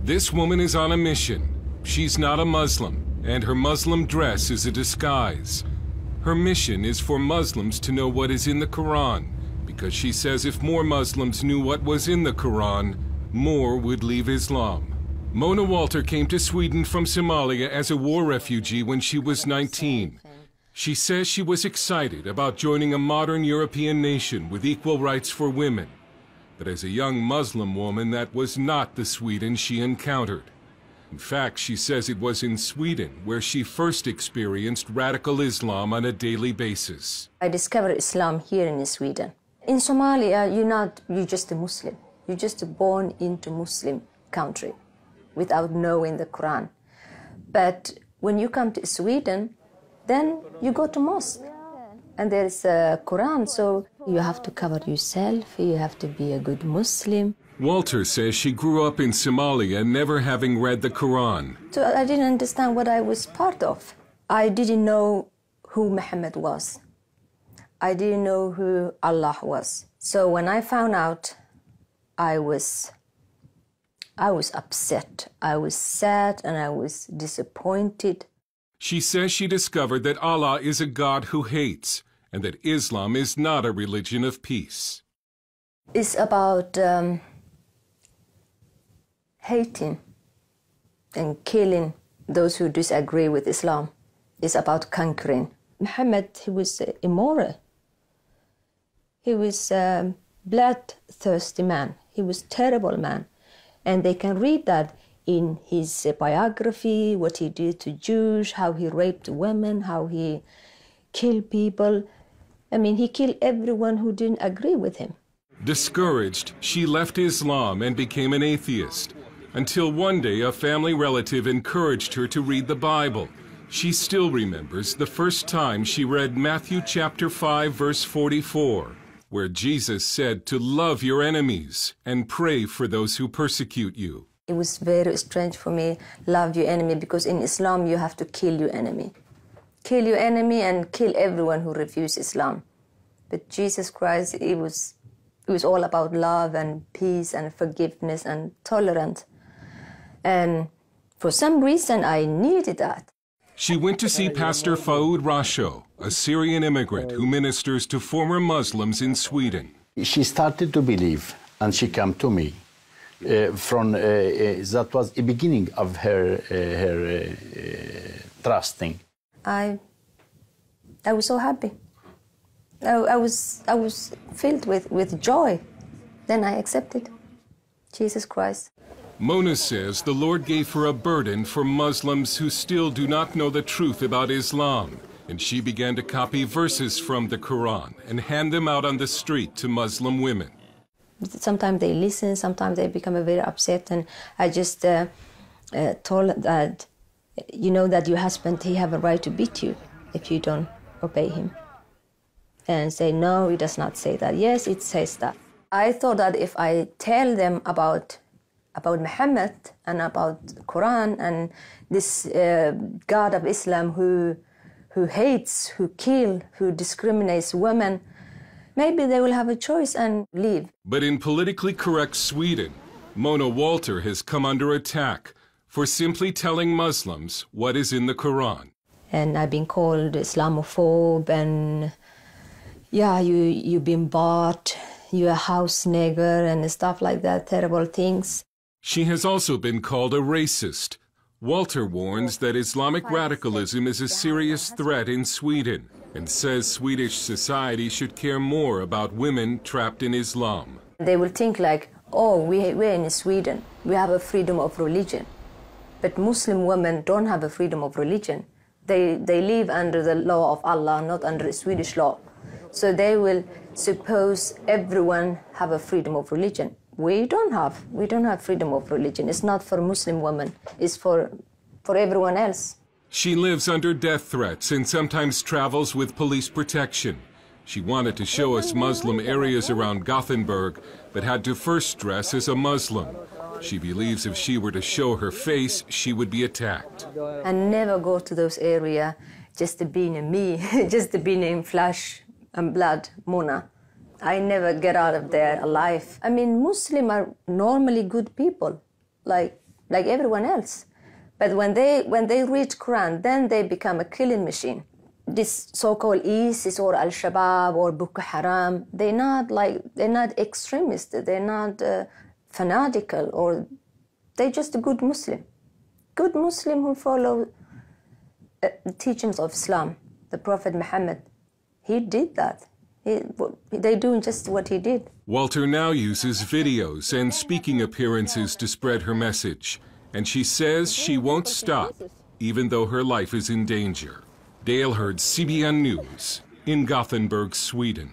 This woman is on a mission. She's not a Muslim, and her Muslim dress is a disguise. Her mission is for Muslims to know what is in the Quran, because she says if more Muslims knew what was in the Quran, more would leave Islam. Mona Walter came to Sweden from Somalia as a war refugee when she was 19. She says she was excited about joining a modern European nation with equal rights for women. But as a young Muslim woman, that was not the Sweden she encountered. In fact, she says it was in Sweden where she first experienced radical Islam on a daily basis. I discovered Islam here in Sweden. In Somalia, you're just a Muslim. You're just born into Muslim country without knowing the Quran. But when you come to Sweden, then you go to mosque. And there's a Quran, so you have to cover yourself, you have to be a good Muslim. Walter says she grew up in Somalia never having read the Quran. So I didn't understand what I was part of. I didn't know who Muhammad was. I didn't know who Allah was. So when I found out, I was upset. I was sad and I was disappointed. She says she discovered that Allah is a God who hates, and that Islam is not a religion of peace. It's about hating and killing those who disagree with Islam. It's about conquering. Muhammad, he was immoral. He was a bloodthirsty man. He was a terrible man. And they can read that in his biography, what he did to Jews, how he raped women, how he killed people. I mean, he killed everyone who didn't agree with him. Discouraged, she left Islam and became an atheist, until one day a family relative encouraged her to read the Bible. She still remembers the first time she read Matthew chapter 5, verse 44, where Jesus said to love your enemies and pray for those who persecute you. It was very strange for me, love your enemy, because in Islam you have to kill your enemy. Kill your enemy and kill everyone who refuses Islam. But Jesus Christ, it was all about love and peace and forgiveness and tolerance. And for some reason I needed that. She went to see Pastor Faoud Rasho, a Syrian immigrant who ministers to former Muslims in Sweden. She started to believe, and she came to me. That was the beginning of her trusting. I was so happy. I was filled with joy. Then I accepted Jesus Christ. Mona says the Lord gave her a burden for Muslims who still do not know the truth about Islam, and she began to copy verses from the Quran and hand them out on the street to Muslim women. Sometimes they listen, sometimes they become very upset, and I just told that, you know, that your husband, he have a right to beat you if you don't obey him. And say, no, it does not say that. Yes, it says that. I thought that if I tell them about Muhammad and about the Quran and this God of Islam who hates, who kills, who discriminates women, maybe they will have a choice and leave. But in politically correct Sweden, Mona Walter has come under attack for simply telling Muslims what is in the Quran. And I've been called Islamophobe, and yeah, you've been bought, you're a house nigger and stuff like that, terrible things. She has also been called a racist. Walter warns that Islamic radicalism is a serious threat in Sweden and says Swedish society should care more about women trapped in Islam. They will think like, oh, we're in Sweden, we have a freedom of religion. But Muslim women don't have a freedom of religion. They live under the law of Allah, not under Swedish law. So they will suppose everyone have a freedom of religion. We don't have freedom of religion. It's not for Muslim women, it's for everyone else. She lives under death threats and sometimes travels with police protection. She wanted to show us Muslim areas around Gothenburg, but had to first dress as a Muslim. She believes if she were to show her face, she would be attacked. I never go to those areas just to be in me, just to be in flesh and blood, Mona. I never get out of there alive. I mean, Muslims are normally good people, like like everyone else. But when they read Quran, then they become a killing machine. This so-called ISIS or Al-Shabaab or Boko Haram, they're not extremists, they're not fanatical, or they're just a good Muslim who follow the teachings of Islam. The Prophet Muhammad, he did that. They're doing just what he did. Walter now uses videos and speaking appearances to spread her message, and she says she won't stop, even though her life is in danger. Dale Hurd, CBN News, in Gothenburg, Sweden.